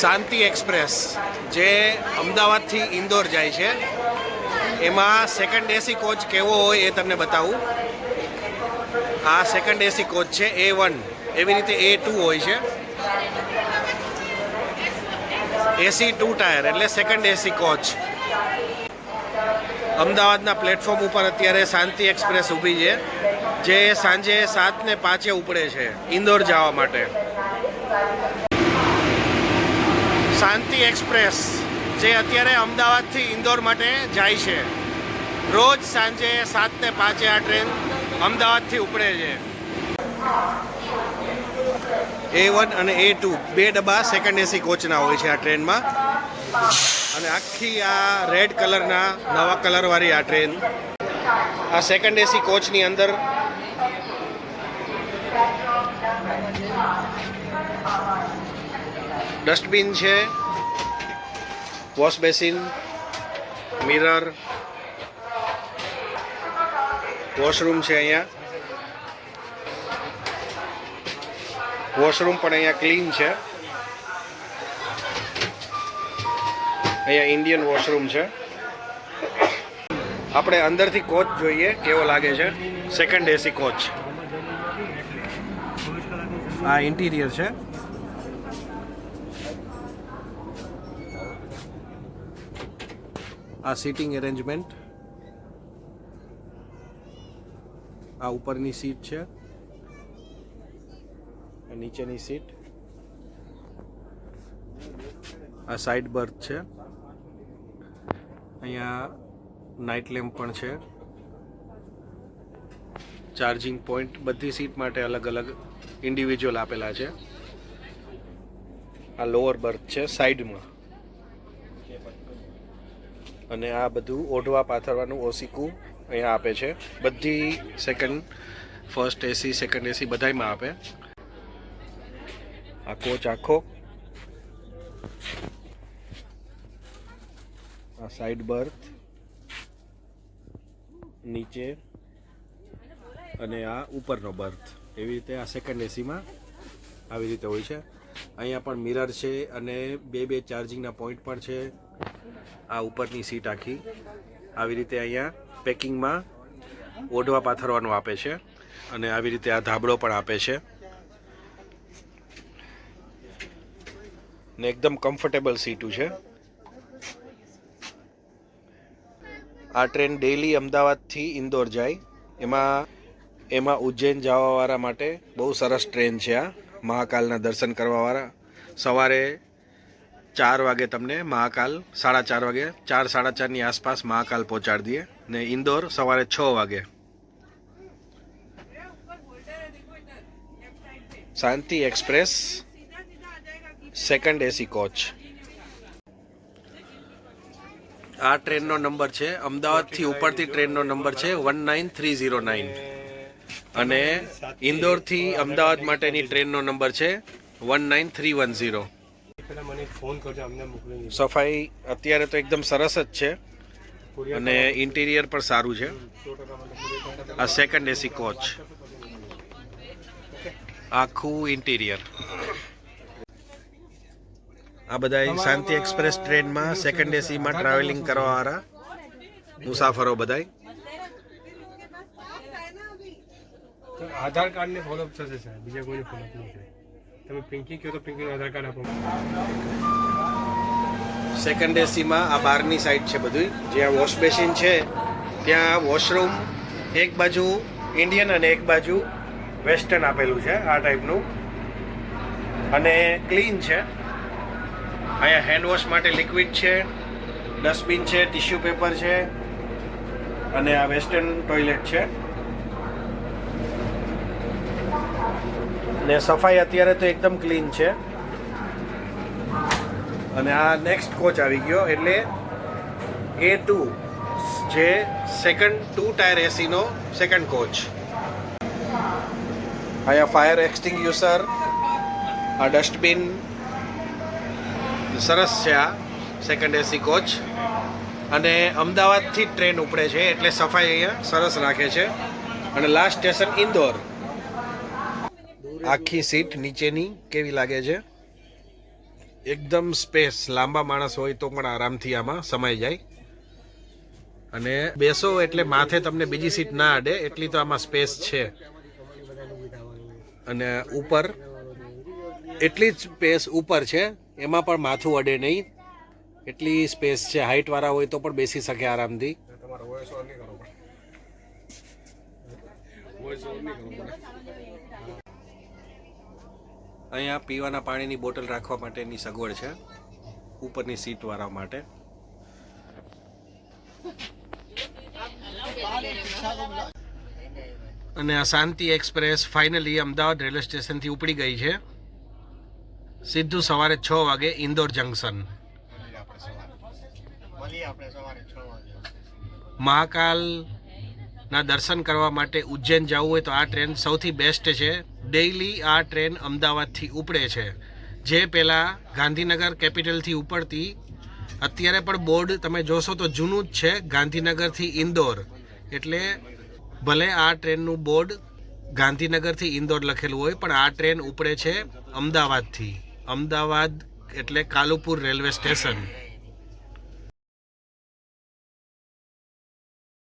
શાંતિ express જે અમદાવાદથી ઇન્દોર જાય છે એમાં સેકન્ડ એસી કોચ કેવો હોય એ તમને બતાવું. આ સેકન્ડ એસી કોચ છે A1, એવી રીતે A2 હોય છે. એસી 2 ટાયર એટલે સેકન્ડ એસી કોચ. અમદાવાદના પ્લેટફોર્મ ઉપર અત્યારે શાંતિ એક્સપ્રેસ ઊભી છે જે સાંજે 7:05 ઉપડે છે ઇન્દોર જવા માટે. શાંતિ એક્સપ્રેસ જે અત્યારે અમદાવાદથી ઇન્દોર માટે જાય છે. રોજ સાંજે 7:05 આ ટ્રેન અમદાવાદથી ઉપડે છે. A1 અને A2 બે ડબ્બા સેકન્ડ એસી કોચના હોય છે આ ટ્રેનમાં. અને આખી આ રેડ કલરના નવા કલરવાળી આ ટ્રેન. આ સેકન્ડ એસી કોચની અંદર ડસ્ટબિન છે, વોશ બેસિન, મિરર, વોશરૂમ છે. અહીંયા વોશરૂમ પણ અહીંયા ક્લીન છે. અહીંયા ઇન્ડિયન વોશરૂમ છે. આપણે અંદરથી કોચ જોઈએ કેવો લાગે છે. Second AC coach. આ ઇન્ટિરિયર છે. આ સીટિંગ એરેન્જમેન્ટ. આ ઉપરની સીટ છે, નીચેની સીટ. આ સાઈડ બર્થ છે. અહીંયા નાઇટ લેમ્પ પણ છે. ચાર્જિંગ પોઈન્ટ બધી સીટ માટે અલગ અલગ ઇન્ડિવિજ્યુઅલ આપેલા છે. આ લોઅર બર્થ છે સાઈડમાં. અને આ બધું ઓઢવા પાથરવાનું ઓસીકું અહીંયા આપે છે. બધી second, first AC, second AC બધામાં આપે. આ કોચ આખો. આ સાઈડ બર્થ નીચે અને આ ઉપરનો બર્થ. એવી રીતે આ સેકન્ડ એસીમાં આવી રીતે હોય છે. અહીંયા પણ મિરર છે અને બે ચાર્જિંગના પોઈન્ટ પણ છે. આ ઉપરની સીટ આખી આવી રીતે અહીંયા પેકિંગમાં ઓઢવા પાથરવાનું આપે છે. અને આવી રીતે આ ધાબળો પણ આપે છે ને એકદમ કમ્ફર્ટેબલ સીટું છે. આ ટ્રેન ડેલી અમદાવાદથી ઇન્દોર જાય. એમાં ઉજ્જૈન જવાવાળા માટે બહુ સરસ ટ્રેન છે. આ મહાકાલના દર્શન કરવાવાળા સવારે 4 વાગે તમને મહાકાલ, 4:30 વાગે, 4-4:30 આસપાસ મહાકાલ પહોંચાડી દઈએ. ને ઇન્દોર સવારે 6 વાગે. શાંતિ એક્સપ્રેસ સેકન્ડ એસી કોચ. આ ટ્રેનનો નંબર છે અમદાવાદથી ઉપરથી ટ્રેનનો નંબર છે 19309 અને ઇન્દોરથી અમદાવાદ માટેની ટ્રેનનો નંબર છે 19310. સફાઈ અત્યારે તો એકદમ સરસ જ છે અને ઇન્ટિરિયર પણ સારું છે. આ સેકન્ડ એસી કોચ આખું ઇન્ટિરિયર. આ બધા શાંતિ એક્સપ્રેસ ટ્રેનમાં સેકન્ડ એસીમાં ટ્રાવેલિંગ કરવાવાળા મુસાફરો બધા. આધાર કાર્ડ ને ફોલોઅપ થશે સાહેબ, બીજા કોઈને ફોલોઅપ નહીં થાય. તમે પિંકી કહો તો પિંકીનું આધાર કાર્ડ આપો. સેકન્ડ એસીમાં આ બહારની સાઈડ છે બધું. જ્યાં વોશ બેસિન છે ત્યાં વોશરૂમ એક બાજુ ઇન્ડિયન અને એક બાજુ વેસ્ટર્ન આપેલું છે આ ટાઈપનું અને ક્લીન છે. અહીંયા હેન્ડવોશ માટે લિક્વિડ છે, ડસ્ટબિન છે, ટિશ્યુ પેપર છે અને આ વેસ્ટર્ન ટોયલેટ છે. ને સફાઈ અત્યારે તો એકદમ ક્લીન છે. અને આ નેક્સ્ટ કોચ આવી ગયો એટલે A2 જે સેકન્ડ 2 ટાયર એસીનો સેકન્ડ કોચ. અહીંયા ફાયર એક્સટિંગ્યુશર, આ ડસ્ટબિન સરસ છે. આ સેકન્ડ એસી કોચ અને અમદાવાદથી ટ્રેન ઉપડે છે એટલે સફાઈ અહીંયા સરસ રાખે છે. અને લાસ્ટ સ્ટેશન ઇન્દોર. આખી સીટ નીચેની કેવી લાગે છે. એકદમ સ્પેસ, લાંબા માણસ હોય તો પણ આરામથી આમાં સમાઈ જાય. અને બેસો એટલે માથે તમને બીજી સીટ ના અડે એટલી તો આમાં સ્પેસ છે. અને ઉપર એટલી જ સ્પેસ ઉપર છે, એમાં પણ માથું અડે નહીં એટલી સ્પેસ છે. હાઈટ વાળા હોય તો પણ બેસી શકે આરામથી. તમારે વોઇસ ઓન નહીં કરવો પડે. વોઇસ ઓન નહીં કરવો પડે. અહીંયા પીવાના પાણીની બોટલ રાખવા માટેની સગવડ છે ઉપરની સીટ વાળા માટે. અને આ શાંતિ એક્સપ્રેસ ફાઇનલી અમદાવાદ રેલવે સ્ટેશનથી ઉપડી ગઈ છે. સીધું સવારે 6 વાગે ઇન્દોર જંકશન. મહાકાલના દર્શન કરવા માટે ઉજ્જૈન જવું હોય તો આ ટ્રેન સૌથી બેસ્ટ છે. ડેઇલી આ ટ્રેન અમદાવાદથી ઉપડે છે. જે પહેલાં ગાંધીનગર કેપિટલથી ઉપડતી, અત્યારે પણ બોર્ડ તમે જોશો તો જૂનું જ છે, ગાંધીનગરથી ઇન્દોર. એટલે ભલે આ ટ્રેનનું બોર્ડ ગાંધીનગરથી ઇન્દોર લખેલું હોય પણ આ ટ્રેન ઉપડે છે અમદાવાદથી. અમદાવાદ એટલે કાલુપુર રેલવે સ્ટેશન.